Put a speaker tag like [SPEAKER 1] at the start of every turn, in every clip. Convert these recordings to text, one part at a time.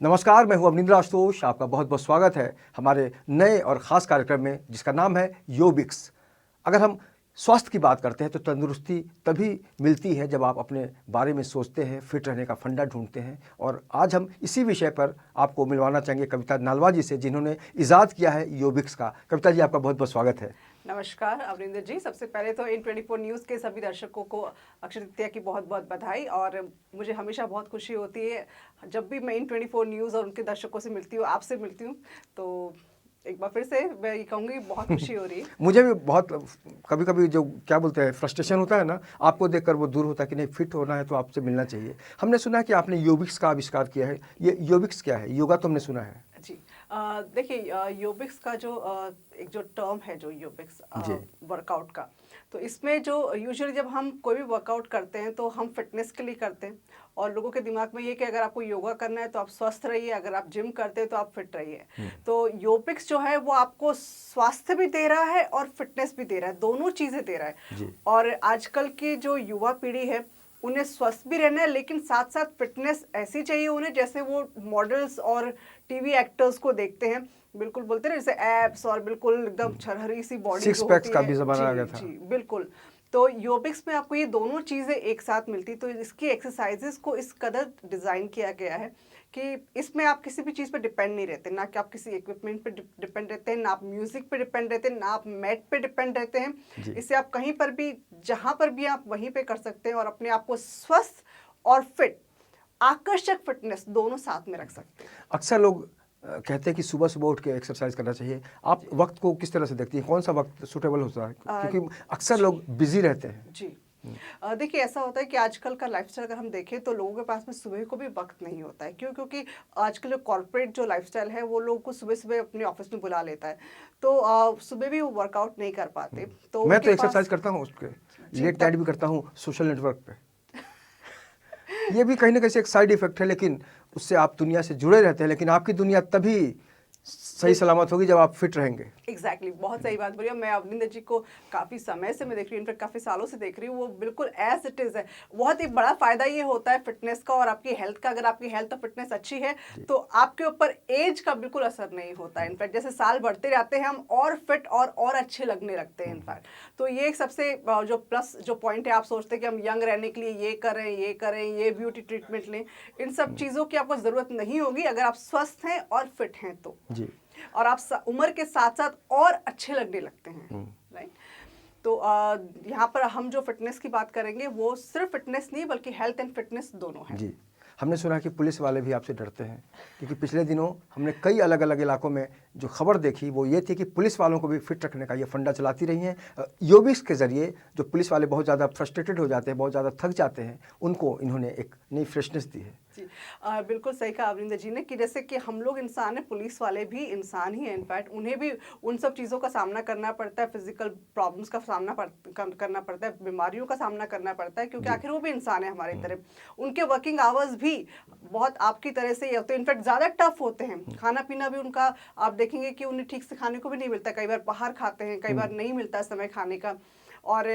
[SPEAKER 1] नमस्कार, मैं हूं अवनींद्र आशुतोष। आपका बहुत बहुत स्वागत है हमारे नए और ख़ास कार्यक्रम में जिसका नाम है योबिक्स। अगर हम स्वास्थ्य की बात करते हैं तो तंदुरुस्ती तभी मिलती है जब आप अपने बारे में सोचते हैं, फिट रहने का फंडा ढूंढते हैं। और आज हम इसी विषय पर आपको मिलवाना चाहेंगे कविता नालवा जी से, जिन्होंने इजाद किया है योबिक्स का। कविता जी, आपका बहुत बहुत स्वागत है।
[SPEAKER 2] नमस्कार अवनिंदर जी। सबसे पहले तो इन24 न्यूज़ के सभी दर्शकों को अक्षय तृतीया की बहुत बहुत बधाई। और मुझे हमेशा बहुत खुशी होती है जब भी मैं इन24 न्यूज़ और उनके दर्शकों से मिलती हूँ, आपसे मिलती हूँ, तो एक बार फिर से मैं ये कहूँगी बहुत खुशी हो रही है।
[SPEAKER 1] मुझे भी बहुत कभी कभी जो क्या बोलते हैं फ्रस्ट्रेशन होता है ना, आपको देखकर वो दूर होता है कि नहीं, फिट होना है तो आपसे मिलना चाहिए। हमने सुना है कि आपने योबिक्स का आविष्कार किया है। ये योबिक्स क्या है? योगा तो हमने सुना है
[SPEAKER 2] जी, देखिए, योबिक्स का जो एक जो टर्म है, जो योबिक्स
[SPEAKER 1] जी।
[SPEAKER 2] वर्कआउट का, तो इसमें जो यूजुअली जब हम कोई भी वर्कआउट करते हैं तो हम फिटनेस के लिए करते हैं। और लोगों के दिमाग में ये कि अगर आपको योगा करना है तो आप स्वस्थ रहिए, अगर आप जिम करते हैं तो आप फिट रहिए। तो योबिक्स जो है वो आपको स्वास्थ्य भी दे रहा है और फिटनेस भी दे रहा है, दोनों चीज़ें दे रहा है
[SPEAKER 1] जी।
[SPEAKER 2] और आजकल की जो युवा पीढ़ी है उन्हें स्वस्थ भी रहना है, लेकिन साथ साथ फिटनेस ऐसी चाहिए उन्हें जैसे वो मॉडल्स और टीवी एक्टर्स को देखते हैं। बिल्कुल बोलते हैं ना, जैसे एब्स और बिल्कुल एकदम छरहरी सी बॉडी
[SPEAKER 1] सिक्स
[SPEAKER 2] जो
[SPEAKER 1] पैक्स
[SPEAKER 2] होती
[SPEAKER 1] का
[SPEAKER 2] है।
[SPEAKER 1] भी ज़माना आ गया
[SPEAKER 2] जी
[SPEAKER 1] था।
[SPEAKER 2] जी बिल्कुल। तो योबिक्स में आपको ये दोनों चीज़ें एक साथ मिलती, तो इसकी एक्सरसाइजेस को इस कदर डिज़ाइन किया गया है कि इसमें आप किसी भी चीज़ पे डिपेंड नहीं रहते, ना कि आप किसी इक्विपमेंट पे डिपेंड रहते हैं, ना आप म्यूजिक पे डिपेंड रहते हैं, ना आप मैट पे डिपेंड रहते हैं।
[SPEAKER 1] जी।
[SPEAKER 2] इससे आप कहीं पर भी, जहाँ पर भी आप वहीं पे कर सकते हैं और अपने आप को स्वस्थ और फिट, आकर्षक फिटनेस दोनों साथ में रख सकते हैं।
[SPEAKER 1] अक्सर लोग कहते हैं कि सुबह सुबह उठ के एक्सरसाइज करना चाहिए। आप वक्त को किस तरह से देखती हैं? कौन सा वक्त सूटेबल होता है? क्योंकि अक्सर लोग बिजी रहते हैं।
[SPEAKER 2] जी, देखिए, ऐसा होता है कि आजकल का लाइफस्टाइल अगर हम देखें तो लोगों के पास में सुबह को भी वक्त नहीं होता है। क्यों? क्योंकि आजकल जो कॉर्पोरेट जो लाइफस्टाइल है वो लोगों को सुबह सुबह अपने ऑफिस में बुला लेता है, तो सुबह भी वो वर्कआउट नहीं कर पाते, तो
[SPEAKER 1] मैं तो
[SPEAKER 2] उनके
[SPEAKER 1] एक्सरसाइज
[SPEAKER 2] पास।
[SPEAKER 1] करता हूँ उसके
[SPEAKER 2] जी,
[SPEAKER 1] लेट नाइट
[SPEAKER 2] तब
[SPEAKER 1] भी करता हूँ सोशल नेटवर्क पे। ये भी कहीं ना कहीं से एक साइड इफेक्ट है, लेकिन उससे आप दुनिया से जुड़े रहते हैं। लेकिन आपकी दुनिया तभी सही सलामत होगी जब आप फिट रहेंगे।
[SPEAKER 2] एग्जैक्टली, बहुत सही बात बोली। और मैं अवनिंदर जी को काफ़ी समय से मैं देख रही हूँ, इनफैक्ट काफ़ी सालों से देख रही हूँ, वो बिल्कुल एज इट इज़ है। बहुत ही बड़ा फ़ायदा ये होता है फिटनेस का और आपकी हेल्थ का। अगर आपकी हेल्थ और फिटनेस अच्छी है तो आपके ऊपर एज का बिल्कुल असर नहीं होता है। इनफैक्ट जैसे साल बढ़ते जाते हैं हम और फिट और अच्छे लगने लगते हैं इनफैक्ट। तो ये एक सबसे जो प्लस जो पॉइंट है, आप सोचते हैं कि हम यंग रहने के लिए ये करें, ये ब्यूटी ट्रीटमेंट लें, इन सब चीज़ों की आपको ज़रूरत नहीं होगी अगर आप स्वस्थ हैं और फिट हैं तो।
[SPEAKER 1] जी।
[SPEAKER 2] और आप उम्र के साथ साथ और अच्छे लगने लगते हैं, राइट। तो यहाँ पर हम जो फिटनेस की बात करेंगे वो सिर्फ फिटनेस नहीं बल्कि हेल्थ एंड फिटनेस दोनों है।
[SPEAKER 1] जी। हमने सुना कि पुलिस वाले भी आपसे डरते हैं, क्योंकि पिछले दिनों हमने कई अलग अलग इलाकों में जो खबर देखी वो ये थी कि पुलिस वालों को भी फिट रखने का ये फंडा चलाती रही हैं। योबिक्स के ज़रिए जो पुलिस वाले बहुत ज़्यादा फ्रस्ट्रेटेड हो जाते हैं, बहुत ज़्यादा थक जाते हैं, उनको इन्होंने एक नई फ्रेशनेस दी है।
[SPEAKER 2] जी, बिल्कुल सही कहा अवनिंदर जी ने कि जैसे कि हम लोग इंसान हैं, पुलिस वाले भी इंसान ही हैं। इनफैक्ट उन्हें भी उन सब चीज़ों का सामना करना पड़ता है, फिजिकल प्रॉब्लम्स का सामना करना पड़ता है, बीमारियों का सामना करना पड़ता है, क्योंकि आखिर वो भी इंसान है हमारी तरह। उनके वर्किंग आवर्स भी बहुत आपकी तरह से ही होते हैं, इनफैक्ट ज़्यादा टफ होते हैं। खाना पीना भी उनका आप देखेंगे कि उन्हें ठीक से खाने को भी नहीं मिलता, कई बार बाहर खाते हैं, कई बार नहीं मिलता समय खाने का। और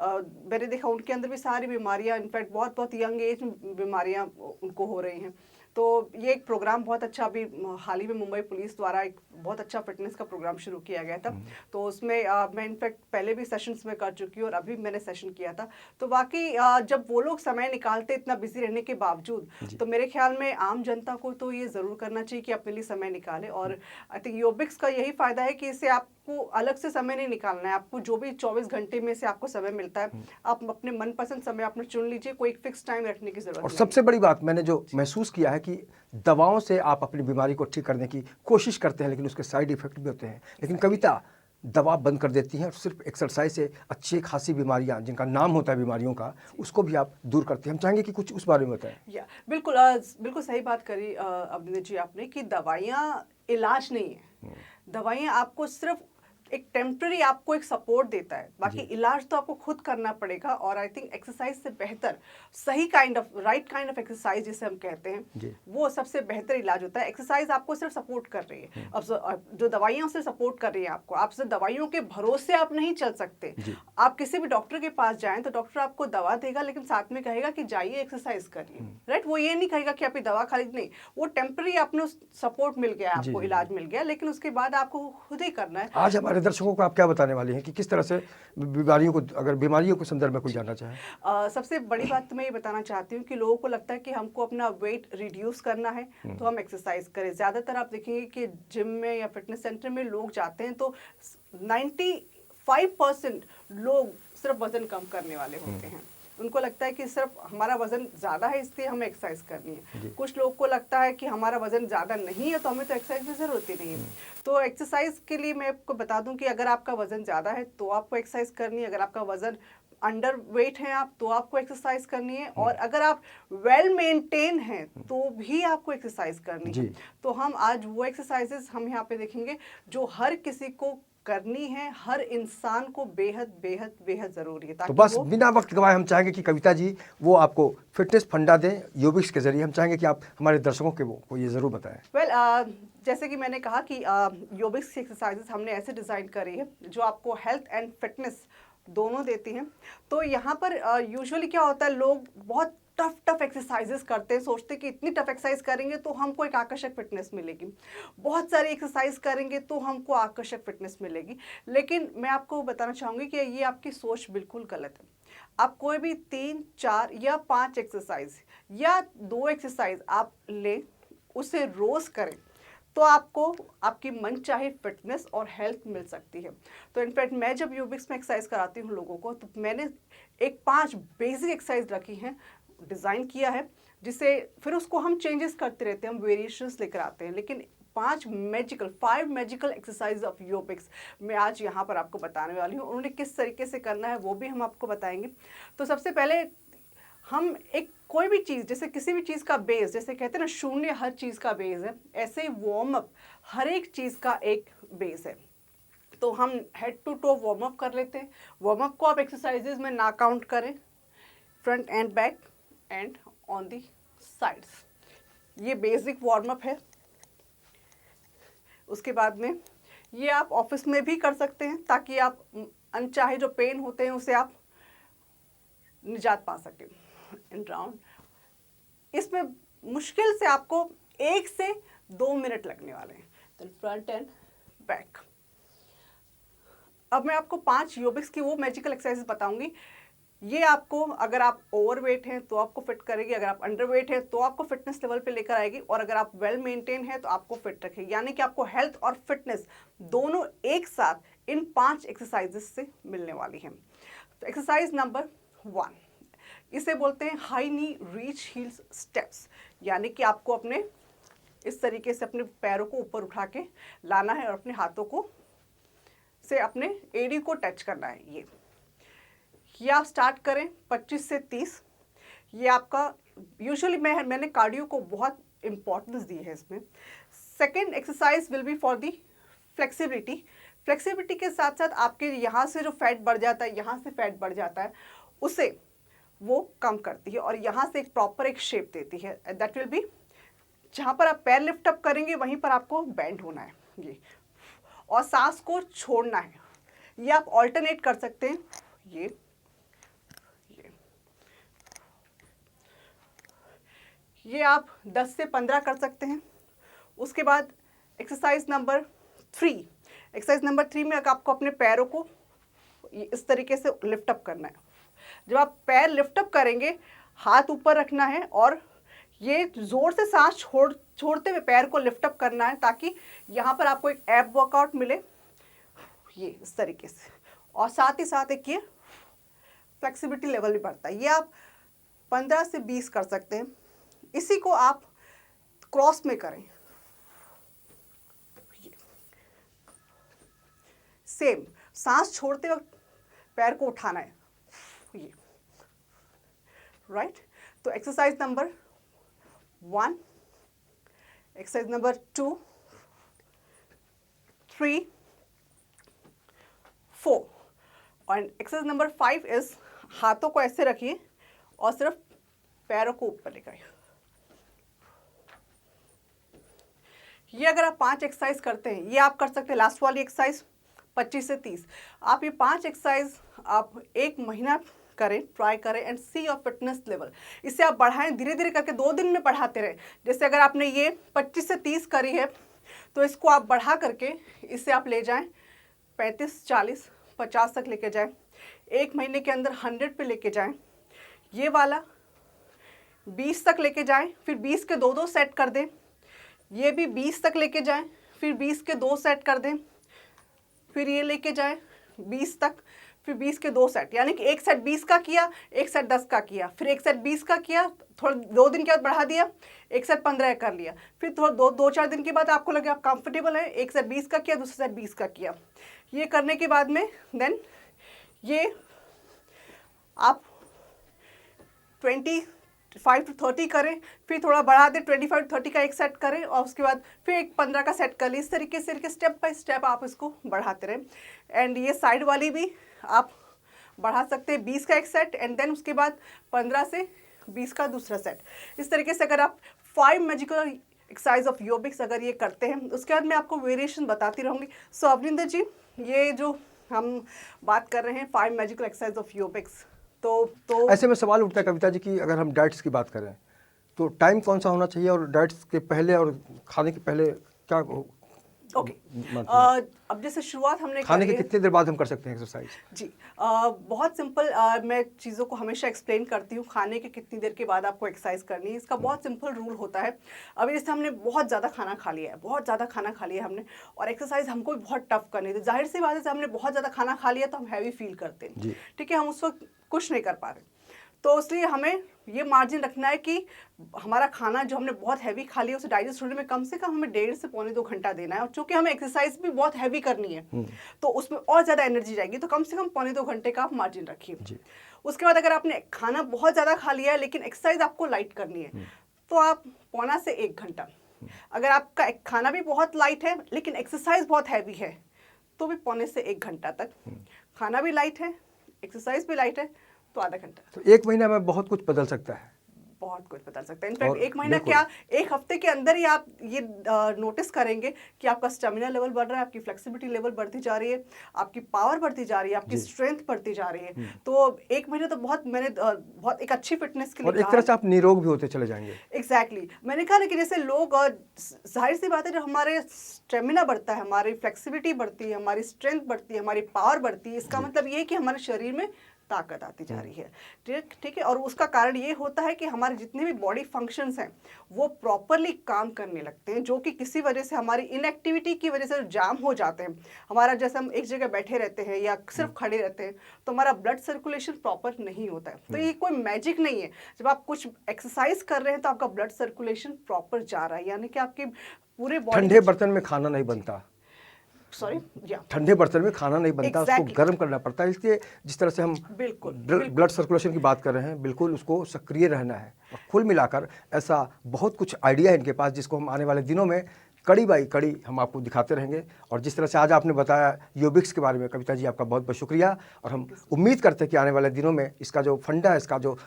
[SPEAKER 2] मैंने देखा उनके अंदर भी सारी बीमारियां, इनफैक्ट बहुत बहुत यंग एज में बीमारियां उनको हो रही हैं। तो ये एक प्रोग्राम बहुत अच्छा, अभी हाल ही में मुंबई पुलिस द्वारा एक बहुत अच्छा फिटनेस का प्रोग्राम शुरू किया गया था। तो उसमें मैं इनफैक्ट पहले भी सेशंस में कर चुकी हूँ और अभी मैंने सेशन किया था। तो बाकी जब वो लोग समय निकालते इतना बिजी रहने के बावजूद, तो मेरे ख्याल में आम जनता को तो ये ज़रूर करना चाहिए कि अपने लिए समय निकाले। और आई थिंक योबिक्स का यही फ़ायदा है कि इससे आपको अलग से समय नहीं निकालना है। आपको जो भी 24 घंटे में से आपको समय मिलता है, आप अपने मनपसंद समय अपने चुन लीजिए, कोई फिक्स टाइम रखने की ज़रूरत
[SPEAKER 1] और
[SPEAKER 2] नहीं
[SPEAKER 1] सबसे
[SPEAKER 2] है।
[SPEAKER 1] बड़ी बात मैंने जो महसूस किया है कि दवाओं से आप अपनी बीमारी को ठीक करने की कोशिश करते हैं, लेकिन उसके साइड इफेक्ट भी होते हैं। लेकिन कविता दवा बंद कर देती हैं और सिर्फ एक्सरसाइज से अच्छी खासी बीमारियां, जिनका नाम होता है बीमारियों का, उसको भी आप दूर करते हैं। हम चाहेंगे कि कुछ उस बारे में बताएं।
[SPEAKER 2] या बिल्कुल, बिल्कुल सही बात करी अभिनय जी आपने कि दवाइयाँ इलाज नहीं है। दवाइयाँ आपको सिर्फ एक टेम्पररी आपको एक सपोर्ट देता है, बाकी
[SPEAKER 1] जी।
[SPEAKER 2] इलाज तो आपको खुद करना पड़ेगा। और आई थिंक एक्सरसाइज से बेहतर सही राइट काइंड ऑफ एक्सरसाइज जिसे हम कहते
[SPEAKER 1] जी।
[SPEAKER 2] हैं, वो सबसे बेहतर इलाज होता है। एक्सरसाइज आपको सिर्फ सपोर्ट कर रही है, अब जो दवाइयाँ से सपोर्ट कर रही है आपको, आप सिर्फ दवाइयों के भरोसे आप नहीं चल सकते।
[SPEAKER 1] जी।
[SPEAKER 2] आप किसी भी डॉक्टर के पास जाएं तो डॉक्टर आपको दवा देगा, लेकिन साथ में कहेगा कि जाइए एक्सरसाइज करिए, राइट। वो ये नहीं कहेगा कि आप ये दवा खा लीजिए, नहीं, वो टेम्पररी आपने सपोर्ट मिल गया,
[SPEAKER 1] जी,
[SPEAKER 2] आपको
[SPEAKER 1] जी,
[SPEAKER 2] इलाज मिल गया, लेकिन उसके बाद आपको खुद ही करना है।
[SPEAKER 1] आज हमारे दर्शकों को आप क्या बताने वाले हैं कि किस तरह से बीमारियों को, अगर बीमारियों के संदर्भ में कुछ जानना चाहें?
[SPEAKER 2] सबसे बड़ी बात तो मैं ये बताना चाहती हूँ कि लोगों को लगता है कि हमको अपना वेट रिड्यूस करना है तो हम एक्सरसाइज करें। ज़्यादातर आप देखेंगे कि जिम में या फिटनेस सेंटर में लोग जाते हैं तो 95% लोग सिर्फ वजन कम करने वाले होते हैं। उनको लगता है कि सिर्फ हमारा वजन ज़्यादा है इसलिए हमें एक्सरसाइज करनी है। कुछ लोग को लगता है कि हमारा वजन ज़्यादा नहीं है तो हमें तो एक्सरसाइज की ज़रूरत ही नहीं है। तो एक्सरसाइज के लिए मैं आपको बता दूं कि अगर आपका वजन ज़्यादा है तो आपको एक्सरसाइज करनी है, अगर आपका वजन अंडर वेट है आप तो आपको एक्सरसाइज करनी है, और अगर आप वेल मेंटेन हैं तो भी आपको एक्सरसाइज करनी है। तो हम आज वो एक्सरसाइजेस हम यहाँ पे देखेंगे जो हर किसी को करनी है, हर इंसान को बेहद बेहद बेहद जरूरी है।
[SPEAKER 1] तो
[SPEAKER 2] ताकि
[SPEAKER 1] बस बिना वक्त गवाए हम चाहेंगे कि कविता जी वो आपको फिटनेस फंडा दें योबिक्स के जरिए। हम चाहेंगे कि आप हमारे दर्शकों के वो ये ज़रूर बताएं।
[SPEAKER 2] जैसे कि मैंने कहा कि योबिक्स की एक्सरसाइजेस हमने ऐसे डिज़ाइन करी है जो आपको हेल्थ एंड फिटनेस दोनों देती हैं। तो यहाँ पर यूजुअली क्या होता है, लोग बहुत टफ एक्सरसाइजेस करते हैं, सोचते हैं कि इतनी टफ एक्सरसाइज करेंगे तो हमको एक आकर्षक फिटनेस मिलेगी, बहुत सारी एक्सरसाइज करेंगे तो हमको आकर्षक फिटनेस मिलेगी। लेकिन मैं आपको बताना चाहूँगी कि ये आपकी सोच बिल्कुल गलत है। आप कोई भी 3, 4 या 5 एक्सरसाइज या 2 एक्सरसाइज आप लें, उसे रोज़ करें तो आपको आपकी मन चाहे फिटनेस और हेल्थ मिल सकती है। तो इनफैक्ट मैं जब योबिक्स में एक्सरसाइज कराती हूँ लोगों को तो मैंने एक 5 बेसिक एक्सरसाइज रखी हैं, डिज़ाइन किया है, जिसे फिर उसको हम चेंजेस करते रहते हैं, हम वेरिएशंस लेकर आते हैं। लेकिन 5 मैजिकल एक्सरसाइज ऑफ योबिक्स मैं आज यहाँ पर आपको बताने वाली हूँ। उन्होंने किस तरीके से करना है वो भी हम आपको बताएंगे। तो सबसे पहले हम एक कोई भी चीज़, जैसे किसी भी चीज़ का बेस, जैसे कहते हैं ना शून्य हर चीज़ का बेस है, ऐसे ही वार्म अप हर एक चीज़ का एक बेस है। तो हम head to toe warm up कर लेते हैं। वार्म अप को आप एक्सरसाइजेज में ना काउंट करें, front end back and on the sides, ये बेसिक वार्म अप है। उसके बाद में ये आप ऑफिस में भी कर सकते हैं ताकि आप अनचाहे जो पेन होते हैं उसे आप निजात पा सकें। एंड राउंड, इसमें मुश्किल से आपको 1 से 2 मिनट लगने वाले हैं। तो फ्रंट एंड बैक। अब मैं आपको 5 योबिक्स की वो मैजिकल एक्सरसाइज बताऊंगी। ये आपको, अगर आप ओवरवेट हैं तो आपको फिट करेगी, अगर आप अंडरवेट हैं तो आपको फिटनेस लेवल पे लेकर आएगी, और अगर आप वेल मेंटेन हैं तो आपको फिट रखेगी। यानी कि आपको हेल्थ और फिटनेस दोनों एक साथ इन 5 एक्सरसाइजेस से मिलने वाली हैं। तो एक्सरसाइज नंबर 1, इसे बोलते हैं हाई नी रीच हील्स स्टेप्स। यानी कि आपको अपने इस तरीके से अपने पैरों को ऊपर उठा के लाना है और अपने हाथों को से अपने एड़ी को टच करना है। ये आप स्टार्ट करें 25 से 30। ये आपका यूजुअली मैंने कार्डियो को बहुत इंपॉर्टेंस दी है इसमें। Second exercise will be for the flexibility. Flexibility के साथ साथ आपके यहाँ से जो फैट बढ़ जाता है, यहाँ से फैट बढ़ जाता है, उसे वो कम करती है और यहाँ से एक प्रॉपर एक शेप देती है। दैट विल बी, जहाँ पर आप पैर लिफ्ट अप करेंगे वहीं पर आपको बेंड होना है ये, और सांस को छोड़ना है। ये आप ऑल्टरनेट कर सकते हैं, ये आप 10 से 15 कर सकते हैं। उसके बाद एक्सरसाइज नंबर 3, एक्सरसाइज नंबर 3 में आपको अपने पैरों को इस तरीके से लिफ्ट अप करना है। जब आप पैर लिफ्ट अप करेंगे, हाथ ऊपर रखना है और ये जोर से सांस छोड़ते हुए पैर को लिफ्ट अप करना है ताकि यहाँ पर आपको एक एब वर्कआउट मिले, ये इस तरीके से। और साथ ही साथ एक ये फ्लेक्सिबिलिटी लेवल भी बढ़ता है। ये आप 15 से 20 कर सकते हैं। इसी को आप क्रॉस में करें, सेम सांस छोड़ते वक्त पैर को उठाना है, ये राइट। तो एक्सरसाइज नंबर 1, एक्सरसाइज नंबर 2, 3, 4। और एक्सरसाइज नंबर 5 इज हाथों को ऐसे रखिए और सिर्फ पैरों को ऊपर लेकर आइए। ये अगर आप 5 एक्सरसाइज करते हैं, ये आप कर सकते हैं लास्ट वाली एक्सरसाइज 25 से 30। आप ये 5 एक्सरसाइज आप 1 महीना करें, ट्राई करें and see your fitness level. इसे आप बढ़ाएं, धीरे धीरे करके 2 दिन में बढ़ाते रहें। जैसे अगर आपने ये 25 से 30 करी है तो इसको आप बढ़ा करके इसे आप ले जाएं 35, 40, 50 तक लेके जाएं। 1 महीने के अंदर 100 पे लेके जाएं। ये वाला 20 तक लेके जाएं, फिर 20 के 2-2 सेट कर दें। ये भी 20 तक लेके जाएं, फिर 20 के 2 सेट कर दें। फिर ये लेके जाएं 20 तक, फिर 20 के 2 सेट, यानी कि एक सेट 20 का किया, एक सेट 10 का किया, फिर एक सेट 20 का किया, थोड़ा 2 दिन के बाद बढ़ा दिया, एक सेट 15 कर लिया, फिर थोड़ा 2-4 दिन के बाद आपको लगे आप कंफर्टेबल है, एक सेट 20 का किया, दूसरा सेट 20 का किया। ये करने के बाद में देन ये आप 25 to 30 करें, फिर थोड़ा बढ़ा दें 25 to 30 का एक सेट करें और उसके बाद फिर एक 15 का सेट कर लें। इस तरीके से स्टेप बाय स्टेप आप इसको बढ़ाते रहें। एंड ये साइड वाली भी आप बढ़ा सकते हैं 20 का एक सेट एंड देन उसके बाद 15 से 20 का दूसरा सेट। इस तरीके से अगर आप 5 मैजिकल एक्सरसाइज ऑफ योबिक्स अगर ये करते हैं, उसके बाद मैं आपको वेरिएशन बताती रहूँगी। सो अवनिंदर जी, ये जो हम बात कर रहे हैं 5 मैजिकल एक्सरसाइज ऑफ योबिक्स, तो
[SPEAKER 1] ऐसे में सवाल उठता है कविता जी कि अगर हम डाइट्स की बात करें तो टाइम कौन सा होना चाहिए और डाइट्स के पहले और खाने के पहले क्या
[SPEAKER 2] ओके। अब जैसे शुरुआत हमने
[SPEAKER 1] खाने
[SPEAKER 2] करी
[SPEAKER 1] के
[SPEAKER 2] है,
[SPEAKER 1] कितने देर बाद हम कर सकते हैं एक्सरसाइज?
[SPEAKER 2] जी बहुत सिंपल, मैं चीज़ों को हमेशा एक्सप्लेन करती हूँ। खाने के कितनी देर के बाद आपको एक्सरसाइज करनी है, इसका बहुत सिंपल रूल होता है। अभी जैसे हमने बहुत ज़्यादा खाना खा लिया है, बहुत ज़्यादा खाना खा लिया है हमने, और एक्सरसाइज हमको भी बहुत टफ करनी है, तो जाहिर सी बात है हमने बहुत ज़्यादा खाना खा लिया तो हम हैवी फील करते हैं, ठीक है, हम उस वक्त कुछ नहीं कर पा रहे। तो इसलिए हमें ये मार्जिन रखना है कि हमारा खाना जो हमने बहुत हैवी खा लिया उसे डाइजेस्ट होने में कम से कम हमें 1.5 से पौने 2 घंटा देना है। और चूंकि हमें एक्सरसाइज भी बहुत हैवी करनी है तो उसमें और ज़्यादा एनर्जी जाएगी, तो कम से कम पौने 2 घंटे का आप मार्जिन रखिए। उसके बाद अगर आपने खाना बहुत ज़्यादा खा लिया है लेकिन एक्सरसाइज आपको लाइट करनी है तो आप पौना से 1 घंटा। अगर आपका खाना भी बहुत लाइट है लेकिन एक्सरसाइज बहुत हैवी है तो भी पौने से 1 घंटा तक। खाना भी लाइट है, एक्सरसाइज भी लाइट है तो आधा घंटा।
[SPEAKER 1] तो 1 महीना में बहुत कुछ बदल सकता है,
[SPEAKER 2] बहुत कुछ बदल सकता है। इनफैक्ट 1 महीना क्या, 1 हफ्ते के अंदर ही आप ये नोटिस करेंगे कि आपका स्टेमिना लेवल बढ़ रहा है, आपकी फ्लेक्सिबिलिटी लेवल बढ़ती जा रही है, आपकी पावर बढ़ती जा रही है, आपकी स्ट्रेंथ बढ़ती जा रही है। तो 1 महीने तो बहुत एक अच्छी फिटनेस के लिए
[SPEAKER 1] और एक तरह से आप निरोग भी होते चले जाएंगे।
[SPEAKER 2] एग्जैक्टली मैंने कहा ना कि जैसे लोग, जाहिर सी बात है, जब हमारे स्टेमिना बढ़ता है, हमारी फ्लेक्सिबिलिटी बढ़ती है, हमारी स्ट्रेंथ बढ़ती है, हमारी पावर बढ़ती है, इसका मतलब ये है कि हमारे शरीर में ताकत आती जा रही है। ठीक है, और उसका कारण ये होता है कि हमारे जितने भी बॉडी फंक्शंस हैं वो प्रॉपरली काम करने लगते हैं, जो कि किसी वजह से हमारी इनएक्टिविटी की वजह से जाम हो जाते हैं। हमारा जैसे हम एक जगह बैठे रहते हैं या सिर्फ खड़े रहते हैं तो हमारा ब्लड सर्कुलेशन प्रॉपर नहीं होता है। तो ये कोई मैजिक नहीं है, जब आप कुछ एक्सरसाइज कर रहे हैं तो आपका ब्लड सर्कुलेशन प्रॉपर जा रहा है, यानी कि आपके पूरे बॉडी।
[SPEAKER 1] ठंडे बर्तन में खाना नहीं बनता, ठंडे बर्तन में खाना नहीं बनता, उसको गर्म करना पड़ता है। इसलिए जिस तरह से हम ब्लड सर्कुलेशन की बात कर रहे हैं, बिल्कुल उसको सक्रिय रहना है। और कुल मिलाकर ऐसा बहुत कुछ आइडिया है इनके पास जिसको हम आने वाले दिनों में कड़ी बाई कड़ी हम आपको दिखाते रहेंगे। और जिस तरह से आज आपने बताया योबिक्स के बारे में, कविता जी आपका बहुत बहुत शुक्रिया। और हम उम्मीद करते हैं कि आने वाले दिनों में इसका जो फंडा है, इसका जो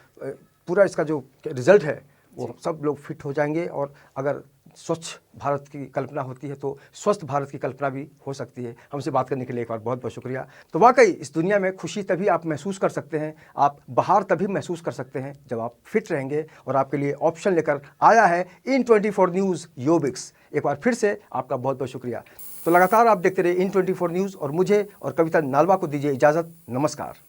[SPEAKER 1] पूरा इसका जो रिजल्ट है वो सब लोग फिट हो जाएंगे। और अगर स्वच्छ भारत की कल्पना होती है तो स्वस्थ भारत की कल्पना भी हो सकती है। हमसे बात करने के लिए एक बार बहुत बहुत शुक्रिया। तो वाकई इस दुनिया में खुशी तभी आप महसूस कर सकते हैं, आप बाहर तभी महसूस कर सकते हैं जब आप फिट रहेंगे। और आपके लिए ऑप्शन लेकर आया है In24 न्यूज़ योबिक्स। एक बार फिर से आपका बहुत बहुत शुक्रिया। तो लगातार आप देखते रहिए In24 न्यूज़ और मुझे और कविता नालवा को दीजिए इजाज़त। नमस्कार।